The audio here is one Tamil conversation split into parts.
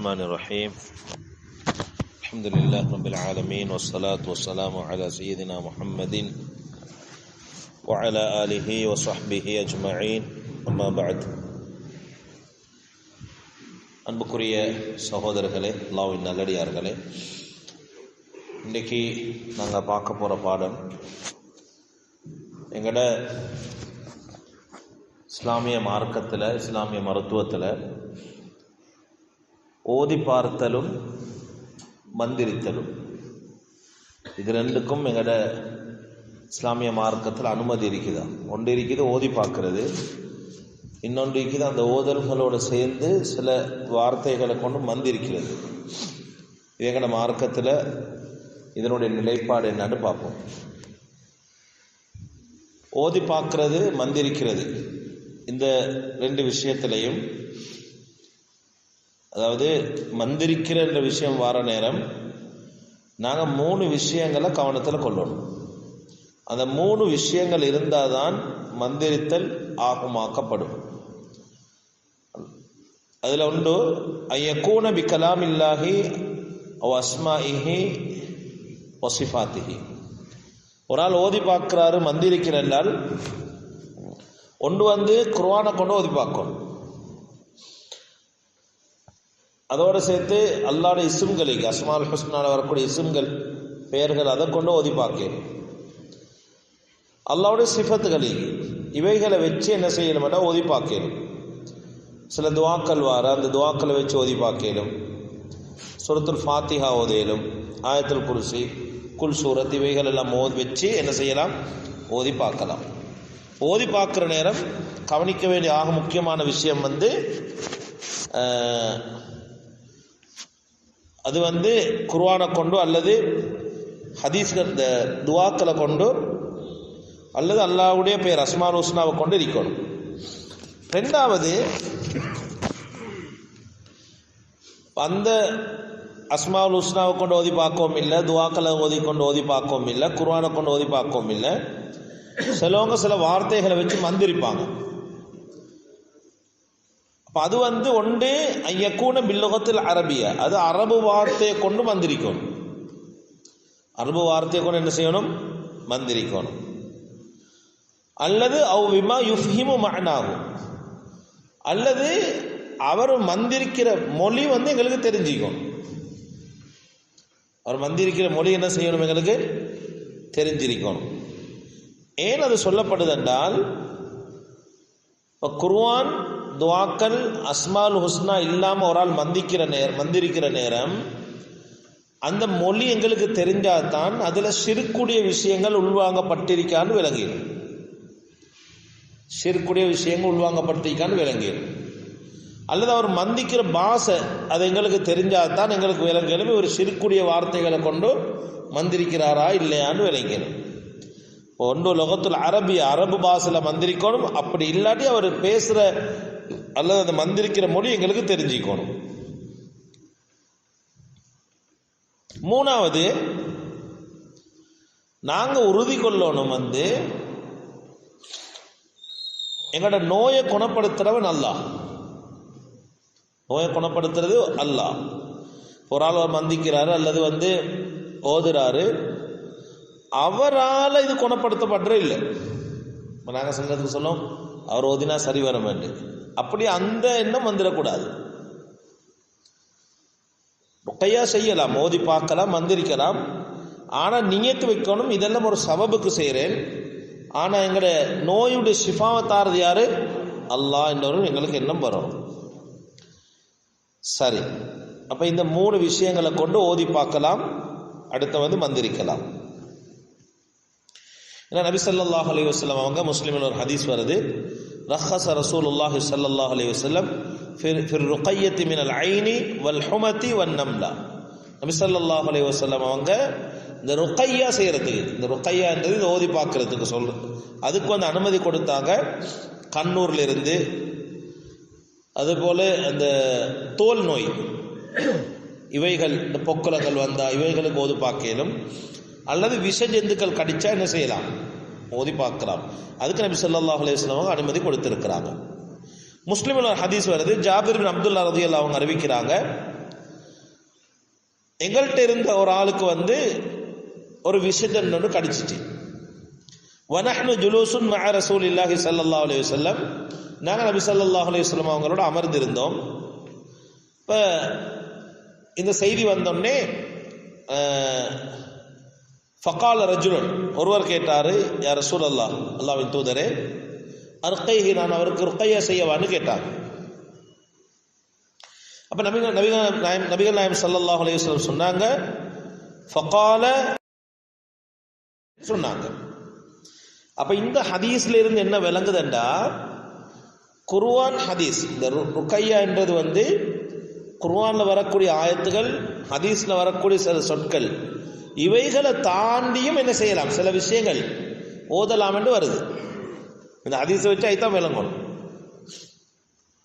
الرحمن الرحيم الحمد لله رب العالمين والصلاة والسلام على سيدنا محمد وعلى آله وصحبه أجمعين أما بعد அன்புக்குரிய சகோதரர்களே, அல்லாஹ்வின் நல்லடியார்களே, இன்றைக்கி நாங்கள் பார்க்க போகிற பாடம் எங்களோட இஸ்லாமிய மார்க்கத்தில், இஸ்லாமிய மருத்துவத்தில் ஓதி பார்த்தலும் மந்திரித்தலும், இது ரெண்டுக்கும் எங்களோட இஸ்லாமிய மார்க்கத்தில் அனுமதி இருக்குதா? ஒன்று இருக்குது ஓதி பார்க்கறது, இன்னொன்று இருக்குது அந்த ஓதல்களோடு சேர்ந்து சில வார்த்தைகளை கொண்டு மந்திரிக்கிறது. இது எங்களோட மார்க்கத்தில் இதனுடைய நிலைப்பாடு என்னன்னு பார்ப்போம். ஓதி பார்க்கறது, மந்திரிக்கிறது, இந்த ரெண்டு விஷயத்திலையும், அதாவது மந்திரிக்கிற என்ற விஷயம் வார நேரம் நாங்கள் 3 விஷயங்களை கவனத்தில் கொள்ளணும். அந்த 3 விஷயங்கள் இருந்தால் தான் மந்திரித்தல் ஆகுமாக்கப்படும். அதில் ஒன்று ஐயக்கூன பி கலாமில்லாஹி அவ் அஸ்மாஇஹி வசிஃபாத்திஹி. ஒரு ஆள் ஓதி பார்க்குறாரு, மந்திரிக்கிறால் ஒன்று குர்ஆனை கொண்டு ஓதி பார்க்கணும். அதோடு சேர்த்து அல்லாஹ்வுடைய இஸ்ம்களுக்கு, அஸ்மால் ஹுஸ்னால வரக்கூடிய இஸ்ம்கள், பெயர்கள், அதை கொண்டு ஓதி பார்க்கணும். அல்லாஹ்வுடைய சிஃபத்துகளில் இவைகளை வச்சு என்ன செய்யணும்னா ஓதி பார்க்கணும். சில துவாக்கள் வார, அந்த துவாக்களை வச்சு ஓதி பார்க்கணும். சூரத்துல் ஃபாத்திஹா ஓதையிலும், ஆயத்துல் குர்சி, குல் சூரத், இவைகள் எல்லாம் வச்சு என்ன செய்யலாம்? ஓதி பார்க்கலாம். ஓதி பார்க்குற நேரம் கவனிக்க வேண்டிய ஆக முக்கியமான விஷயம் அது குர்ஆனை கொண்டு அல்லது ஹதீஸ்கள், இந்த துவாக்களை கொண்டு அல்லது அல்லாஹ்வுடைய பெயர் அஸ்மால் ஹுஸ்னாவை கொண்டு இருக்கணும். ரெண்டாவது, அந்த அஸ்மால் ஹுஸ்னாவை கொண்டு ஓதி பார்க்கவும் இல்லை, துவாக்களை கொண்டு ஓதி பார்க்கவும் இல்லை, குர்ஆனை கொண்டு ஓதி பார்க்கவும் இல்லை. சிலவங்க சில வார்த்தைகளை வச்சு மந்திரிப்பாங்க. அப்போ அது ஒன்று ஐயக்கூன பில்லுகத்தில் அரபியா, அது அரபு வார்த்தையை கொண்டு மந்திரிக்கணும். அரபு வார்த்தையை கொண்டு என்ன செய்யணும்? மந்திரிக்கணும். அல்லது அவ் விமா யுஃப்ஹிமு மஅனாஹு, அல்லது அவர் மந்திரிக்கிற மொழி எங்களுக்கு தெரிஞ்சிக்கணும். அவர் மந்திரிக்கிற மொழி என்ன செய்யணும்? எங்களுக்கு தெரிஞ்சிருக்கணும். ஏன் அது சொல்லப்படுது என்றால், இப்போ குர்ஆன், துவாக்கள், அஸ்மால் ஹுஸ்னா இல்லாமல் ஒரு ஆள் மந்திரிக்கிற நேரம் அந்த மொழி எங்களுக்கு தெரிஞ்சாதான் அதில் ஷிர்க்குடைய விஷயங்கள் உள்வாங்கப்பட்டிருக்கான்னு விளங்கிடும். ஷிர்க்குடைய விஷயங்கள் உள்வாங்கப்பட்டிருக்கான்னு விளங்கிடும். அல்லது அவர் மந்திக்கிற பாஷை அது எங்களுக்கு தெரிஞ்சாதான் எங்களுக்கு விளங்கிடும் ஒரு ஷிர்க்குடைய வார்த்தைகளை கொண்டு மந்திரிக்கிறாரா இல்லையான்னு விளங்கிடும். ஒன்று லொகத்துல் அரபிய, அரபு பாஷையில் மந்திரிக்கணும். அப்படி இல்லாட்டி அவர் பேசுகிற அல்லது அந்த மந்திரிக்கிற மொழி எங்களுக்கு தெரிஞ்சுக்கணும். மூணாவது, நாங்கள் உறுதி கொள்ளணும் எங்களோட நோயை குணப்படுத்துறவன் அல்லாஹ். நோயை குணப்படுத்துறது அல்லாஹ். ஒரு ஆள் மந்திக்கிறாரு அல்லது ஓதுறாரு, அவரால் இது குணப்படுத்தப்படுற இல்லை. இப்போ நாங்கள் சொல்றதுக்கு சொல்லும், அவர் ஓதினா சரி வர வேண்டும், அப்படி அந்த எண்ணம் வந்துடக்கூடாது. ருக்கையா செய்யலாம், ஓதி பார்க்கலாம், மந்திரிக்கலாம். ஆனால் நியத்து வைக்கணும், இதெல்லாம் ஒரு சபபுக்கு செய்கிறேன். ஆனால் எங்களுடைய நோயுடைய ஷிஃபாவை தாரது யாரு? அல்லாஹ் என்றவரும் எங்களுக்கு எண்ணம் வரும். சரி, அப்போ இந்த 3 விஷயங்களை கொண்டு ஓதி பார்க்கலாம், அடுத்த மந்திரிக்கலாம். ஏன்னா நபி ஸல்லல்லாஹு அலைஹி வஸல்லம் அவங்க, முஸ்லிமில் ஒரு ஹதீஸ் வருது, ரஹஸ ரசூலுல்லாஹி ஸல்லல்லாஹு அலைஹி வஸல்லம் ஃபிர் ருக்கையத்தி மினல் ஐனி வல் ஹுமதி வன் நம்லா. நபி ஸல்லல்லாஹு அலைஹி வஸல்லம் அவங்க இந்த ருக்கையா செய்யறதுக்கு, இந்த ருக்கையான்றது இந்த ஓதி பார்க்கறதுக்கு அதுக்கு அனுமதி கொடுத்தாங்க. கண்ணூர்ல இருந்து, அதுபோல அந்த தோல் நோய், இவைகள், இந்த பொக்குலங்கள் வந்தால் இவைகளுக்கு ஓதி பார்க்கலும், அல்லது விஷ ஜந்துக்கள் கடிச்சா என்ன செய்யலாம்? ஓதி பார்க்கலாம். அதுக்கு நபி ஸல்லல்லாஹு அலைஹி வஸல்லம் அனுமதி கொடுத்திருக்கிறாங்க. முஸ்லிமில் ஒரு ஹதீஸ் வருது, ஜாபிர் பின் அப்துல்லா ரலியல்லாஹு அவங்க அறிவிக்கிறாங்க, எங்கள்கிட்ட இருந்த ஒரு ஆளுக்கு வந்து ஒரு விஷஜன் ஒன்று கடிச்சிட்டு, வனஹ்னு ஜுலூசுன் மஅ ரசூலில்லாஹி ஸல்லல்லாஹு அலைஹி வஸல்லம், நாங்கள் நபி ஸல்லல்லாஹு அலைஹி வஸல்லம் அவங்களோட அமர்ந்திருந்தோம். இப்போ இந்த செய்தி வந்தோடனே ஃபகால ரஜுலன், ஒருவர் கேட்டார், யா ரசூலல்லாஹ், அல்லாஹ்வின் தூதரே, அர்கைஹி, நான் அவருக்கு ருக்கையா செய்யவான்னு கேட்டார். அப்போ நபிகள் நாயம் ஸல்லல்லாஹு அலைஹி வஸல்லம் சொன்னாங்க, ஃபகால சொன்னாங்க. அப்போ இந்த ஹதீஸ்ல இருந்து என்ன விளங்குதுண்டா, குர்ஆன் ஹதீஸ், இந்த ருக்கையா என்றது வந்து குர்ஆன்ல வரக்கூடிய ஆயத்துகள், ஹதீஸ்ல வரக்கூடிய சில சொற்கள், இவைகளை தாண்டியும் என்ன செய்யலாம், சில விஷயங்கள் ஓதலாம் என்று வருது. இந்த ஹதீஸை வச்சு ஐத்தான் விளங்கணும்.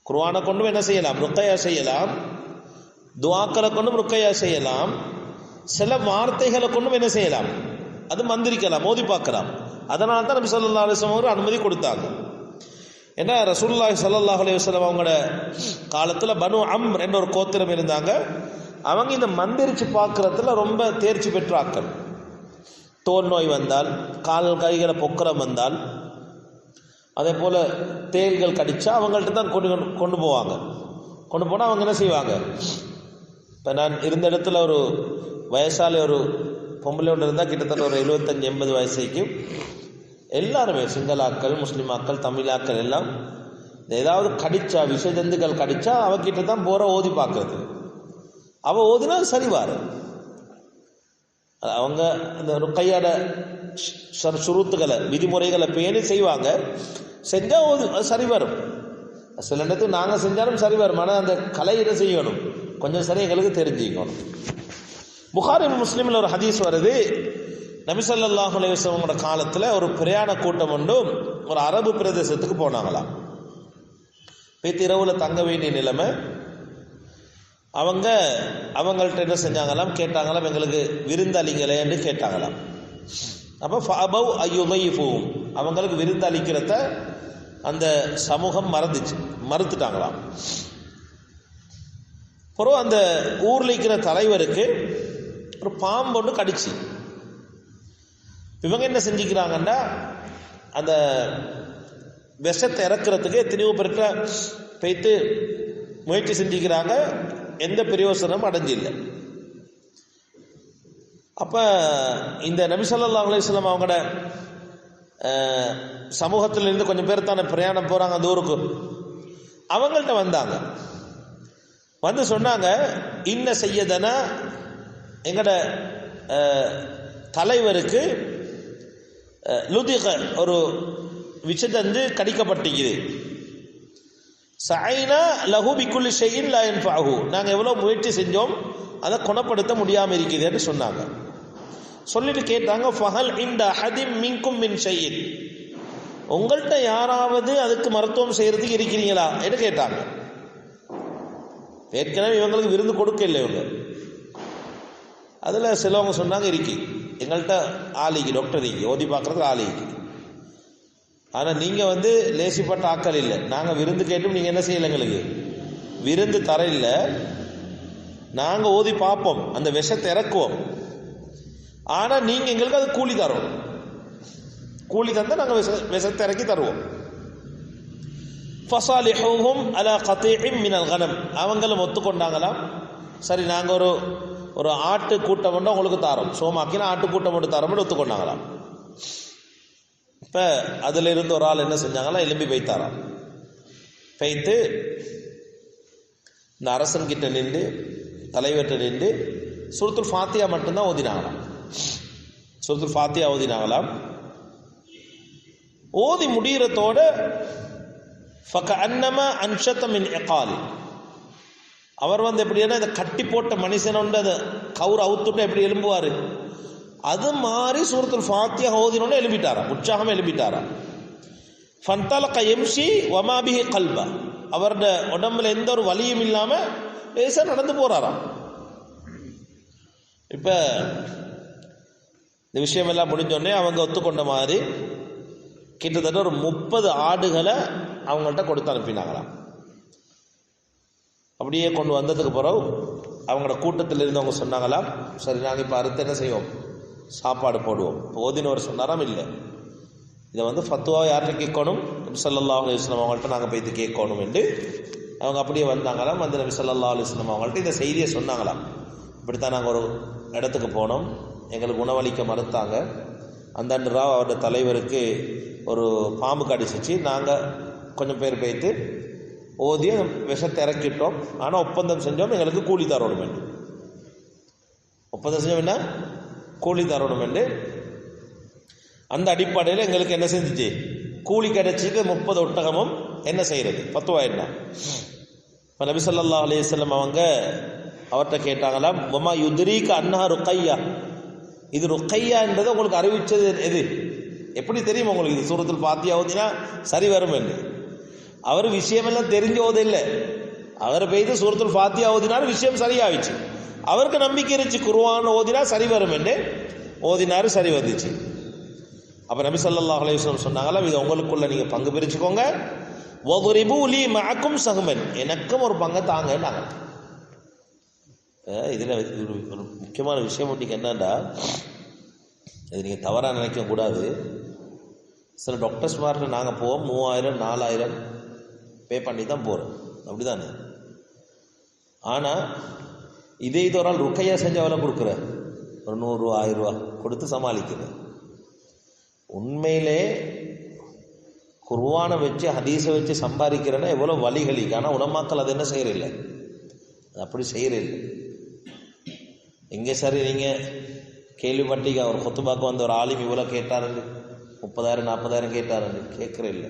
குர்ஆனை கொண்டும் என்ன செய்யலாம், ருக்கையா செய்யலாம். துஆக்களை கொண்டும் ருக்கையா செய்யலாம். சில வார்த்தைகளை கொண்டும் என்ன செய்யலாம், அது மந்திரிக்கலாம், மோதி பார்க்கலாம். அதனால தான் நபி ஸல்லல்லாஹு அலைஹி வஸல்லம் அனுமதி கொடுத்தாங்க. ஏன்னா ரசூலுல்லாஹி ஸல்லல்லாஹு அலைஹி வஸல்லம் அவங்களோட காலத்தில் பனு அம்ர் என்ற ஒரு கோத்திரம் இருந்தாங்க. அவங்க இந்த மந்திரிச்சு பார்க்கறதுல ரொம்ப தேர்ச்சி பெற்ற ஆட்கள். தோல் நோய் வந்தால், கால் கைகளை பொக்கரம் வந்தால், அதே போல் தேள்கள் கடிச்சா அவங்கள்ட்ட தான் கொண்டு போவாங்க. கொண்டு போனால் அவங்க என்ன செய்வாங்க, இப்போ நான் இருந்த இடத்துல ஒரு வயசாலே ஒரு பொம்பளை ஒன்று இருந்தால் கிட்டத்தட்ட ஒரு 75-80 வயசுக்கும் எல்லாருமே சிங்களாக்கள், முஸ்லீமாக்கள், தமிழாக்கள் எல்லாம் ஏதாவது கடிச்சா, விஷஜந்துக்கள் கடிச்சா அவகிட்ட தான் போகிற ஓதி பார்க்கறது. அவள் ஓதினா சரிவார். அவங்க அந்த ருக்கையாட சுருத்துக்களை, விதிமுறைகளை பேணி செய்வாங்க. செஞ்சால் ஓது அது சரி வரும். சில நேரத்துக்கு நாங்கள் செஞ்சாலும் சரி வரும். ஆனால் அந்த கலையிட செய்யணும், கொஞ்சம் சரி எங்களுக்கு தெரிஞ்சுக்கணும். புகாரி முஸ்லிமில் ஒரு ஹதீஸ் வருது, நபி ஸல்லல்லாஹு அலைஹி வஸல்லமோட காலத்தில் ஒரு பிரயாண கூட்டம் ஒன்று ஒரு அரபு பிரதேசத்துக்கு போனாங்களாம். போய் இரவுல தங்க வேண்டிய நிலைமை. அவங்கள்ட்ட என்ன செஞ்சாங்களாம், கேட்டாங்களாம், எங்களுக்கு விருந்தளிங்களேன்னு கேட்டாங்களாம். அப்போ ஃபஅபவ் அய்யுதைஃபுஹும், அவங்களுக்கு விருந்தளிக்கிறத அந்த சமூகம் மறுத்துட்டாங்களாம். அப்புறம் அந்த ஊரில் இருக்கிற தலைவருக்கு ஒரு பாம்பு ஒன்று கடிச்சு. இவங்க என்ன செஞ்சுக்கிறாங்கன்னா, அந்த விஷத்தை இறக்குறதுக்கு எத்தனையோ பேர்கிட்ட போய்த்து முயற்சி செஞ்சுக்கிறாங்க. எந்த பிரயோசனமும் அடைஞ்சில்லை. அப்போ இந்த நபி ஸல்லல்லாஹு அலைஹி வஸல்லம் அவங்களோட சமூகத்திலிருந்து கொஞ்சம் பேர் தானே பிரயாணம் போகிறாங்க அந்த ஊருக்கு. அவங்கள்ட்ட வந்தாங்க, வந்து சொன்னாங்க, இன்ன செய்யதனா, எங்களோட தலைவருக்கு லுதிக, ஒரு விஷஜந்து கடிக்கப்பட்டிருக்குது. சஐனா லஹு பிக்குல்லி ஷைஇன் லா யன்ஃபஅஹு, நாங்கள் எவ்வளோ முயற்சி செஞ்சோம் அதை குணப்படுத்த முடியாமல் இருக்குதுன்னு சொன்னாங்க. சொல்லிட்டு கேட்டாங்க, ஃபஹல் இன்த அஹதிம் மின்கும் மின் ஷைஇன், உங்கள்கிட்ட யாராவது அதுக்கு மருத்துவம் செய்யறதுக்கு இருக்கிறீங்களா என்று கேட்டாங்க. ஏற்கனவே இவங்களுக்கு விருந்து கொடுக்க இல்லை இவங்க. அதில் சிலவங்க சொன்னாங்க, இருக்கி எங்கள்கிட்ட ஆளிக்கு, டாக்டர் இருக்கு, ஓதி பார்க்குறதுக்கு ஆளிக்கு. ஆனால் நீங்கள் வந்து லேசிப்பட்ட ஆக்கள் இல்லை. நாங்கள் விருந்து கேட்டும் நீங்கள் என்ன செய்யலை, எங்களுக்கு விருந்து தர இல்லை. நாங்கள் ஓதி பார்ப்போம், அந்த விஷத்தை இறக்குவோம். ஆனால் நீங்கள் எங்களுக்கு அது கூலி தரோம். கூலி தந்தால் நாங்கள் விஷத்தை இறக்கி தருவோம். ஃபஸாலிஹூஹும் அலா கதீஇம் மினல் கனம், அவங்களும் ஒத்துக்கொண்டாங்களாம். சரி, நாங்கள் ஒரு ஆட்டு கூட்டம் மட்டும் உங்களுக்கு தாரோம், சோமாக்கினா ஆட்டு கூட்டம் மட்டும் தரோம்னு ஒத்துக்கொண்டாங்களாம். இப்போ அதில் இருந்து ஒரு ஆள் என்ன செஞ்சாங்களா, எலும்பி வைத்தாராம். வைத்து இந்த அரசன்கிட்ட நின்று, தலைவர்கிட்ட நின்று சூரத்துல் ஃபாத்தியா மட்டும்தான் ஓதினாங்களாம். சூரத்துல் ஃபாத்தியா ஓதினாங்களாம். ஓதி முடிகிறதோட ஃபகஅன்னமா அன்ஷத மின் இகால், அவர் வந்து எப்படின்னா இந்த கட்டி போட்ட மனுஷன் உண்டு, அதை கவுர் அவுத்துட்டு எப்படி எலும்புவார், அது மாதிரி சூரத்துல் ஃபாத்தியா ஓதினோன்னு எழுப்பிட்டாராம், உற்சாகமாக எழுப்பிட்டாராம். ஃபன்தலக யம்ஷி வமா பிஹி கல்பா, அவரோட உடம்புல எந்த ஒரு வலியும் இல்லாமல் லேசாக நடந்து போகிறாராம். இப்போ இந்த விஷயமெல்லாம் முடிஞ்சோடனே அவங்க ஒத்துக்கொண்ட மாதிரி கிட்டத்தட்ட ஒரு 30 ஆடுகளை அவங்கள்ட்ட கொடுத்து அனுப்பினாங்களாம். அப்படியே கொண்டு வந்ததுக்கு பிறகு அவங்களோட கூட்டத்தில் இருந்தவங்க சொன்னாங்களாம், சரி நாங்கள் இப்போ அடுத்து என்ன செய்வோம், சாப்பாடு போடுவோம். ஓதினவர் சொன்னாராம், இல்லை இதை ஃபத்துவா யார்கிட்ட கேட்கணும், நபி ஸல்லல்லாஹு அலைஹி வஸல்லம் அவங்கள்ட்ட நாங்கள் போய்த்து கேட்கணும் என்று அவங்க அப்படியே வந்தாங்களாம். வந்து நபி ஸல்லல்லாஹு அலைஹி வஸல்லம் அவங்கள்ட்ட இந்த செய்தியை சொன்னாங்களாம். இப்படித்தான் நாங்கள் ஒரு இடத்துக்கு போனோம், எங்களுக்கு உணவளிக்க மறுத்தாங்க. அந்த ராவ் அவருடைய தலைவருக்கு ஒரு பாம்பு கடிச்சிச்சு, நாங்கள் கொஞ்சம் பேர் போய்த்து ஓதி விஷத்தை இறக்கிட்டோம். ஆனால் ஒப்பந்தம் செஞ்சோம், எங்களுக்கு கூலி தரணும் என்று. ஒப்பந்தம் செஞ்சோம் என்ன, கூலி தரணும் என்று. அந்த அடிப்படையில் எங்களுக்கு என்ன செஞ்சிச்சு, கூலி கிடைச்சிக்கு 30 ஒட்டகமும் என்ன செய்கிறது, 10 என்ன. இப்போ நபி ஸல்லல்லாஹு அலைஹி வஸல்லம் அவங்க அவர்கிட்ட கேட்டாங்களாம், வமா யுத்ரீக அன்னஹா ருக்கையா, இது ருக்கையான்றதை உங்களுக்கு அறிவித்தது எது, எப்படி தெரியும் உங்களுக்கு இது சூரத்துல் ஃபாத்திஹா ஓதினா சரி வரும் என்று. அவர் விஷயமெல்லாம் தெரிஞ்ச ஓதில்லை, அவர் பெய்து சூரத்துல் ஃபாத்திஹா ஓதினாலும் விஷயம் சரியாகிச்சு. அவருக்கு நம்பிக்கை இருந்துச்சு குர்ஆன் ஓதினா சரி வரும் என்று ஓதினாரு, சரி வந்துச்சு. அப்போ நபி ஸல்லல்லாஹு அலைஹி வஸல்லம் சொன்னாங்களா, இது உங்களுக்குள்ள நீங்கள் பங்கு பிரிச்சுக்கோங்க. வதுரிபு லீ மஅக்கும் சஹ்மன், எனக்கும் ஒரு பங்கை தாங்கன்னாங்க. இதில் ஒரு முக்கியமான விஷயம் ஒன்றைக்கு என்னன்னா, இது நீங்கள் தவறாக நினைக்கக்கூடாது. சில டாக்டர்ஸ்மார்கிட்ட நாங்கள் போவோம், 3000 4000 பே பண்ணி தான் போகிறோம், அப்படி தானே. ஆனால் இதே இது ஒரு ஆள் ருக்கையா செஞ்ச எவ்வளோ கொடுக்குற, ஒரு 100 ரூபா 1000 ரூபா கொடுத்து சமாளிக்கிறேன். உண்மையிலே குர்ஆனை வச்சு ஹதீஸை வச்சு சம்பாதிக்கிறேன்னா எவ்வளோ வழிகளிக்கு. ஆனால் உலமாக்கள் அது என்ன செய்யறில்லை, அது அப்படி செய்யறில்லை. எங்கே சரி நீங்கள் கேள்விப்பட்டீங்க, ஒரு குத்துபாக்கு வந்து ஒரு ஆலிம் இவ்வளோ கேட்டாருன்னு, 30,000 40,000 கேட்டாருன்னு கேட்குற இல்லை.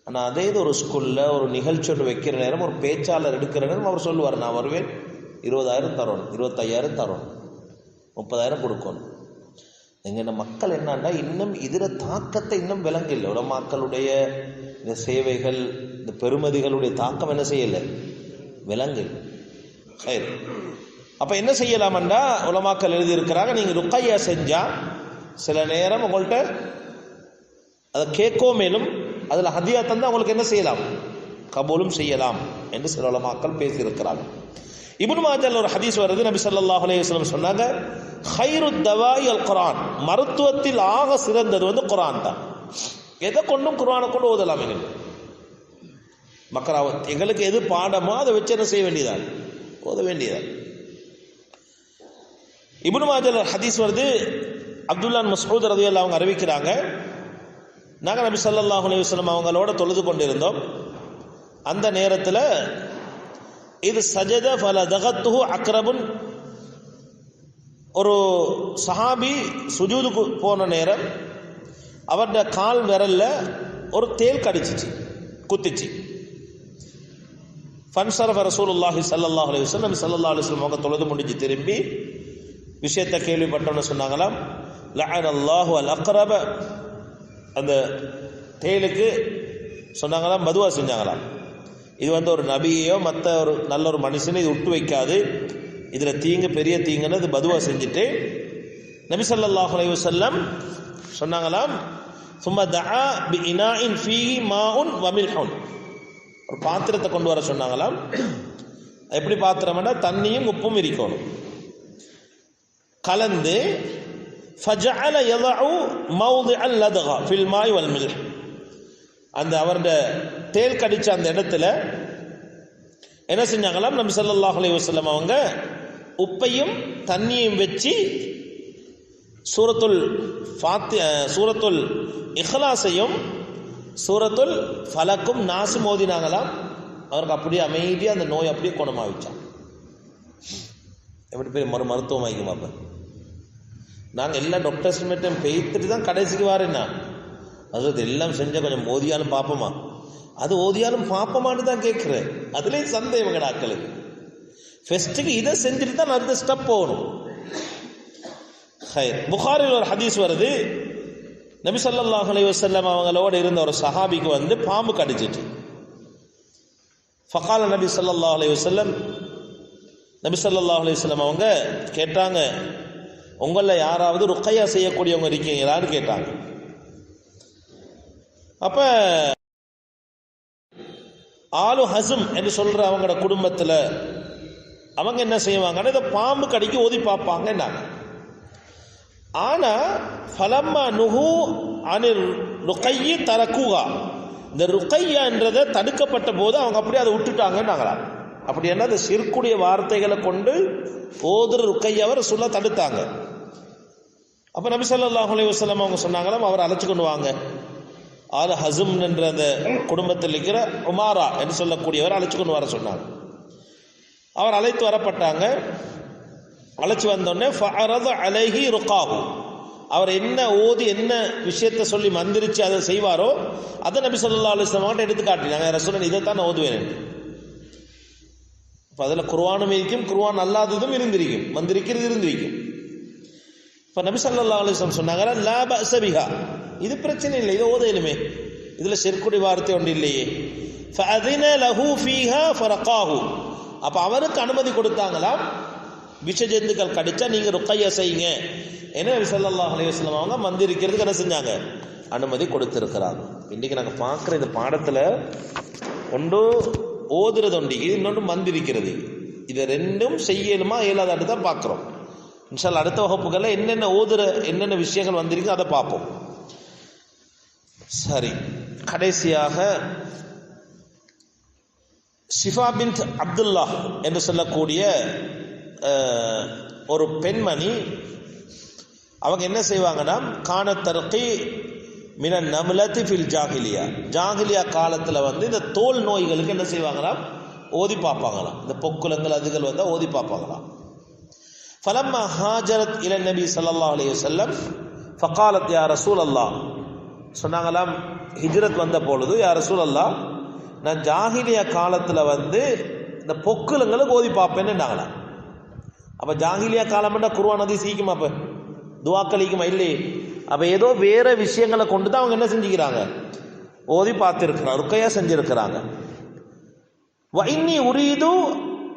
ஆனால் அதே இது ஒரு ஸ்கூலில் ஒரு நிகழ்ச்சி ஒன்று வைக்கிற நேரம், ஒரு பேச்சாளர் எடுக்கிற நேரம் அவர் சொல்லுவார், நான் வருவேன், 20,000 தரணும், 25,000 தரணும், 30,000 கொடுக்கணும். எங்கள் மக்கள் என்னன்னா இன்னும் இதில் தாக்கத்தை இன்னும் விளங்கல. உலமாக்களுடைய இந்த சேவைகள், இந்த பெருமதிகளுடைய தாக்கம் என்ன செய்யலை, விளங்கல். அப்போ என்ன செய்யலாம்டா, உலமாக்கள் எழுதியிருக்கிறாங்க, நீங்கள் ருக்கையா செஞ்சால் சில நேரம் உங்கள்கிட்ட அதை கேட்கோ மேலும் அதில் ஹதியா தந்தால் உங்களுக்கு என்ன செய்யலாம், கபூலும் செய்யலாம் என்று சில உலமாக்கள் பேசியிருக்கிறாங்க. இப்னு மாஜால ஒரு ஹதீஸ் வருது, நபி ஸல்லல்லாஹு அலைஹி வஸல்லம் சொன்னாங்க, ஹைருத் தவாய் அல் குர்ஆன், மருத்துவத்தில் ஆக சிறந்தது குர்ஆன் தான். எதை கொண்டும் குர்ஆனை கொண்டு ஓதலாம். மக்கள் எங்களுக்கு எது பாடமோ அதை வச்சு என்ன செய்ய வேண்டியதான், ஓத வேண்டியதான். இப்னு மாஜால ஒரு ஹதீஸ் வருது, அப்துல்லா மஸ்ஊத் ரலியல்லாஹு அவங்க அறிவிக்கிறாங்க, நாங்கள் நபி ஸல்லல்லாஹு அலைஹி வஸல்லம் அவங்களோட தொழுது கொண்டிருந்தோம். அந்த நேரத்தில் இது சஜத ஃபல தகத்துஹு அக்ரபுன், ஒரு சஹாபி சுஜூதுக்கு போன நேரம் அவருடைய கால் விரல்ல ஒரு தேல் கடிச்சிச்சு, குத்திச்சு. ஃபன்சரஃப ரசூலுல்லாஹி ஸல்லல்லாஹு அலைஹி வஸல்லம், ஸல்லல்லாஹு அலைஹி வஸல்லம் அவங்க தொழுது முடிஞ்சு திரும்பி விஷயத்தை கேள்விப்பட்டோன்னு சொன்னாங்களாம், லஅனல்லாஹு அல் அக்ரப, அந்த தேலுக்கு சொன்னாங்களாம், மதுவா செஞ்சாங்களாம், இது ஒரு நபியையோ மற்ற ஒரு நல்ல ஒரு மனுஷனை இது விட்டு வைக்காது, இதில் தீங்கு பெரிய தீங்குன்னு இது பதுவா செஞ்சுட்டு நபி ஸல்லல்லாஹு அலைஹி வஸல்லம் சொன்னாங்களாம், சும்ம தஆ பி இனாஇன் ஃபீஹி மாஉன் வ மில்ஹுன், ஒரு பாத்திரத்தை கொண்டு வர சொன்னாங்களாம். எப்படி பாத்திரம்னா தண்ணியும் உப்பும் இருக்கணும், கலந்து ஃபஜஅல யதஉ மௌதிஅல் லத்கா ஃபில் மாஇ வல் மில்ஹ், அந்த அவருடைய தேல் கடிச்ச அந்த இடத்துல என்ன செஞ்சாங்களாம், நபி ஸல்லல்லாஹு அலைஹி வஸல்லம் அவங்க உப்பையும் தண்ணியையும் வச்சு சூரத்துல் இஹ்லாஸையும் சூரத்துல் ஃபலக்கும் நாஸும் ஓதினாங்களாம். அவருக்கு அப்படியே அமைதியாக அந்த நோய் அப்படியே குணமாகிச்சான். எப்படி பேர் மருத்துவம் ஆகிக்குமாப்ப, நாங்கள் எல்லா டாக்டர்ஸ் மட்டும் பெய்த்துட்டு தான் கடைசிக்கு வாரேன்னா, அது எல்லாம் செஞ்ச கொஞ்சம் ஓதியாலும் பார்ப்போமா, அது ஓதியாலும் பார்ப்போமான்னு தான் கேட்குறேன். அதுலேயும் சந்தேகம் ஆட்களுக்கு. ஃபெஸ்ட்டுக்கு இதை செஞ்சுட்டு தான் அடுத்த ஸ்டெப் போகணும். புகாரில் ஒரு ஹதீஸ் வருது, நபி ஸல்லல்லாஹு அலைஹி வஸல்லம் அவங்களோட இருந்த ஒரு சஹாபிக்கு பாம்பு கடிச்சிட்டு, ஃபகால நபி ஸல்லல்லாஹு அலைஹி வஸல்லம், நபி ஸல்லல்லாஹு அலைஹி வஸல்லம் அவங்க கேட்டாங்க, உங்களில் யாராவது ருக்கையா செய்யக்கூடியவங்க இருக்கீங்களான்னு கேட்டாங்க. அப்ப ஆலு ஹஸ்ம் என்று சொல்ற அவங்களோட குடும்பத்தில் அவங்க என்ன செய்வாங்கன்னா இதை பாம்பு கடிக்கு ஓதி பார்ப்பாங்கன்னாங்க. ஆனால் ஃபலம்மா நுஹு அனில் ருக்கையி தரக்குகா, இந்த ருக்கையான்றதை தடுக்கப்பட்ட போது அவங்க அப்படியே அதை விட்டுட்டாங்கன்னாங்களா. அப்படி என்ன அந்த ஷிர்க்குடைய வார்த்தைகளை கொண்டு ஓதுற ருக்கையாவை ரசூலுல்லாஹ் தடுத்தாங்க. அப்போ நபி ஸல்லல்லாஹு அலைஹி வஸல்லம் அவங்க சொன்னாங்களாம், அவர் அழைச்சு கொண்டு வாங்க. ஆல் ஹஸம் என்ற அந்த குடும்பத்தில் இருக்கிற உமாரா என்று சொல்லக்கூடியவர் அழைச்சு கொண்டு வர சொன்னாங்க. அவர் அழைத்து வரப்பட்டாங்க. அழைச்சி வந்தோடனே ஃபஅரத அலைஹி ருக்காஹு, அவர் என்ன ஓதி என்ன விஷயத்தை சொல்லி மந்திரிச்சு அதை செய்வாரோ அதை நபி ஸல்லல்லாஹு அலைஹி வஸல்லம் கிட்ட எடுத்து காட்டினாங்க. ரசூலுல்லாஹ் இதைத்தான் நான் ஓதுவேன். இப்போ அதில் குர்ஆனும் இருக்கும், குர்ஆன் அல்லாததும் இருந்திருக்கும், மந்திரிக்கிறது இருந்திருக்கும். இப்போ நபி ஸல்லல்லாஹு அலைஹி வஸல்லம் சொன்னாங்க, லா பஅஸ பிஹா, இது பிரச்சனை இல்லை, இது ஓதையிலுமே, இதில் ஷிர்க்குடைய வார்த்தை ஒன்று இல்லையே. ஃபஅதின லஹு ஃபீஹா ஃபரகாஹு, அப்போ அவருக்கு அனுமதி கொடுத்தாங்களாம், விஷ ஜந்துக்கள் கடிச்சா நீங்கள் ருக்கையா செய்யுங்க. ஏன்னா நபி ஸல்லல்லாஹு அலைஹி வஸல்லம் அவங்க மந்திரிக்கிறதுக்கு என்ன செஞ்சாங்க, அனுமதி கொடுத்துருக்கிறாங்க. இன்றைக்கி நாங்கள் பார்க்குற இந்த பாடத்தில் ஒன்று ஓதுறது ஒன்று, இன்னொன்று மந்திரிக்கிறது. இதை ரெண்டும் செய்யணுமா இயலாதாட்டு தான் பார்க்குறோம். இன்ஷா அல்லாஹ் அடுத்த வகுப்புகளில் என்னென்ன ஓதுற என்னென்ன விஷயங்கள் வந்திருக்கு அதை பார்ப்போம். சரி, கடைசியாக ஷிஃபா பின்த் அப்துல்லா என்று சொல்லக்கூடிய ஒரு பெண்மணி, அவங்க என்ன செய்வாங்கன்னா, கானத்தர்கி மினன் நம்லத்தி ஃபில் ஜாகிலியா, ஜாகிலியா காலத்தில் இந்த தோல் நோய்களுக்கு என்ன செய்வாங்களாம், ஓதி பார்ப்பாங்களாம். இந்த பொக்குலங்கள் அதுகள் வந்தால் ஓதி பார்ப்பாங்களாம். ஃபலம்மா ஹாஜரத் இலன் நபி ஸல்லல்லாஹு அலைஹி வஸல்லம் ஃபகாலத் யா ரசூலல்லாஹ், சொன்னாங்களாம் ஹிஜ்ரத் வந்த பொழுது, யா ரசூலல்லாஹ், நான் ஜாகிலியா காலத்தில் இந்த பொக்குலங்களுக்கு ஓதி பார்ப்பேன்னுட்டாங்களாம். அப்போ ஜாகிலியா காலம்னா குர்ஆன் ஹதீஸ் சீக்குமா, அப்போ துவாக்களிக்குமா இல்லையே. அப்போ ஏதோ வேறு விஷயங்களை கொண்டு தான் அவங்க என்ன செஞ்சுக்கிறாங்க, ஓதி பார்த்துருக்குறாங்க, ருக்கையா செஞ்சுருக்கிறாங்க. வஇன்னி உரீது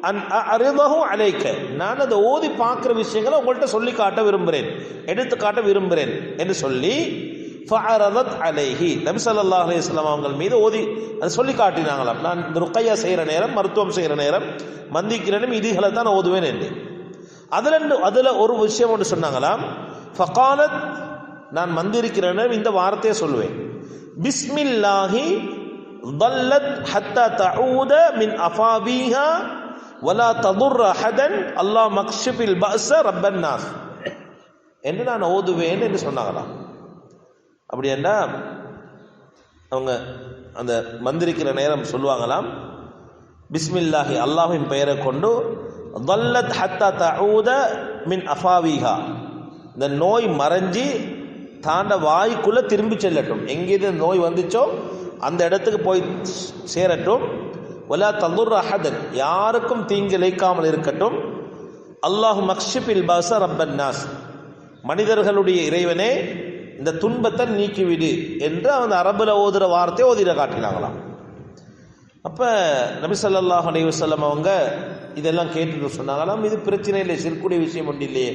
அன் அரிதஹு அலைக்க, நான் அதை ஓதி பார்க்குற விஷயங்களை உங்கள்கிட்ட சொல்லி காட்ட விரும்புகிறேன், எடுத்து காட்ட விரும்புகிறேன் என்று சொல்லி ஃபஅரதத் அலைஹி, நபி ஸல்லல்லாஹு அலைஹி வஸல்லம் அவங்க மீது ஓதி அதை சொல்லி காட்டினாங்களாம். நான் இந்த ருக்கையா செய்கிற நேரம், மருத்துவம் செய்கிற நேரம், மந்திக்கிற நேரம் இதுகளை தான் நான் ஓதுவேன் என்று. அதில் ஒரு விஷயம் ஒன்று சொன்னாங்களாம், ஃபகாலத், நான் மந்திரிக்கிற நேரம் இந்த வார்த்தையை சொல்லுவேன், பிஸ்மில்லாஹி ضلت حتى تعود من أفابيها ولا تضر أحدا اللهم اكشف البأس رب الناس என்று நான் ஓதுவேன் என்று சொன்னாங்களாம். அப்படி என்றால் அவங்க அந்த மந்திரிக்கிற நேரம் சொல்லுவாங்களாம், பிஸ்மில்லாஹி, அல்லாஹ்வின் பெயரை கொண்டு, ضلت حتى تعود من أفابيها, இந்த நோய் மறைஞ்சி தாண்ட வாய்க்குள்ளே திரும்பி செல்லட்டும், எங்கேருந்து நோய் வந்துச்சோ அந்த இடத்துக்கு போய் சேரட்டும். வலா ததுர் அஹதன், யாருக்கும் தீங்கு இழைக்காமல் இருக்கட்டும். அல்லாஹு மக்ஷிபில் பாஸ ரப்பன் நாஸ், மனிதர்களுடைய இறைவனே இந்த துன்பத்தை நீக்கிவிடு என்று அந்த அரபுல ஓதுற வார்த்தையை ஓதிட காட்டினாங்களாம். அப்போ நபி ஸல்லல்லாஹு அலைஹி வஸல்லம் அவங்க இதெல்லாம் கேட்டு சொன்னாங்களாம், இது பிரச்சனை இல்லை, சிற்குடைய விஷயம் ஒன்று இல்லையே,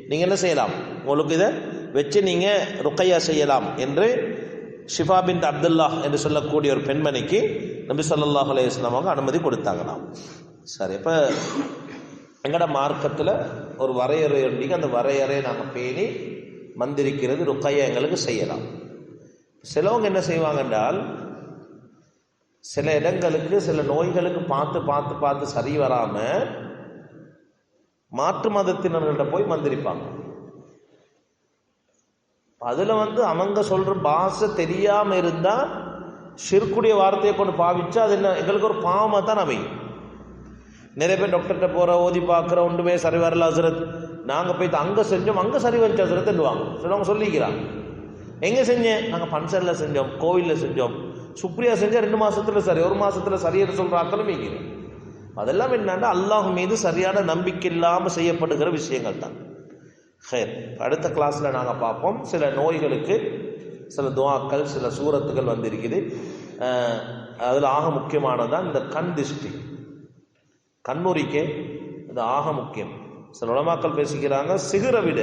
நீங்கள் என்ன செய்யலாம், உங்களுக்கு இதை வச்சு நீங்கள் ருக்கையா செய்யலாம் என்று ஷிஃபா பின்த் அப்துல்லா என்று சொல்லக்கூடிய ஒரு பெண்மணிக்கு நபி ஸல்லல்லாஹு அலைஹி வஸல்லம் அவங்க அனுமதி கொடுத்தாங்களாம். சரி, இப்போ எங்களோட மார்க்கத்தில் ஒரு வரையறை உண்டு, அந்த வரையறையை நாங்கள் பேணி மந்திரிக்கிறது ருக்கையா எங்களுக்கு செய்யலாம். சிலவங்க என்ன செய்வாங்க என்றால், சில இடங்களுக்கு சில நோய்களுக்கு பார்த்து பார்த்து பார்த்து சரி வராமல் மாற்று மதத்தினர்கள்ட்ட போய் மந்திரிப்பாங்க. அதில் அவங்க சொல்கிற பாஷை தெரியாமல் இருந்தால் ஷிர்க்குடைய வார்த்தையை கொண்டு பாவிச்சா அது என்ன எங்களுக்கு ஒரு பாவமாக தான் அமையும். நிறைய பேர் டாக்டர்கிட்ட போகிற, ஓதி பார்க்குற, ஒன்றுமே சரி வரல ஹசரத், நாங்கள் போய்த்து அங்கே செஞ்சோம், அங்கே சரி வந்துச்சு ஹசரத்துன்னுவாங்க. சிலவங்க சொல்லிக்கிறாங்க, எங்கே செஞ்சேன், நாங்கள் பன்சரில் செஞ்சோம், கோவிலில் செஞ்சோம், சுப்ரியா செஞ்சால் 2 மாதத்தில் சரி, 1 மாதத்தில் சரின்னு சொல்கிற ஆக்களும் வைக்கிறேன். அதெல்லாம் என்னன்னா அல்லாஹ் மீது சரியான நம்பிக்கை இல்லாமல் செய்யப்படுகிற விஷயங்கள் தான். ஹைர், அடுத்த கிளாஸில் நாங்கள் பார்ப்போம். சில நோய்களுக்கு சில துஆக்கள், சில சூரத்துகள் வந்திருக்குது. அதில் ஆக முக்கியமானதான் இந்த கண் திருஷ்டி, கண்ணுரிக்கே இது ஆக முக்கியம். சில உலமாக்கள் பேசிக்கிறாங்க, சிகிரை விட,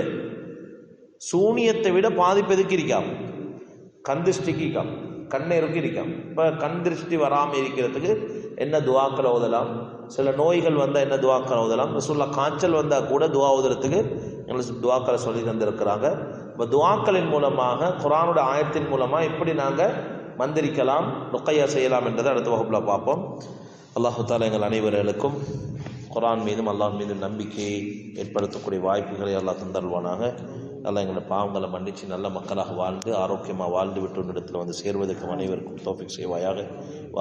சூனியத்தை விட பாதிப்பதுக்கு இருக்காம், கண் திருஷ்டிக்கு இருக்காம், கண்ணேருக்கு இருக்காம். இப்போ கண் திருஷ்டி வராமல் இருக்கிறதுக்கு என்ன துஆக்கள் ஓதலாம்? சில நோய்கள் வந்தால் என்ன துவாக்கள் ஓதலாம். ரசூலுல்லாஹ் காய்ச்சல் வந்தால் கூட துவா ஓதுறதுக்கு எங்களுக்கு துவாக்களை சொல்லி தந்திருக்கிறாங்க. இப்போ துவாக்களின் மூலமாக குர்ஆனோட ஆயத்தின் மூலமாக எப்படி நாங்கள் மந்திரிக்கலாம், ருக்கையா செய்யலாம் என்றதை அடுத்த வகுப்பில் பார்ப்போம். அல்லாஹு தாலா எங்கள் அனைவர்களுக்கும் குர்ஆன் மீதும் அல்லாஹ் மீதும் நம்பிக்கையை ஏற்படுத்தக்கூடிய வாய்ப்புகளை அல்லாஹ் தந்தருவானாக. அல்லாஹ் எங்களோட பாவங்களை மன்னித்து நல்ல மக்களாக வாழ்ந்து ஆரோக்கியமாக வாழ்ந்து விட்டு இடத்துல வந்து சேர்வதற்கும் அனைவருக்கும் தௌஃபீக் செய்வாயாக.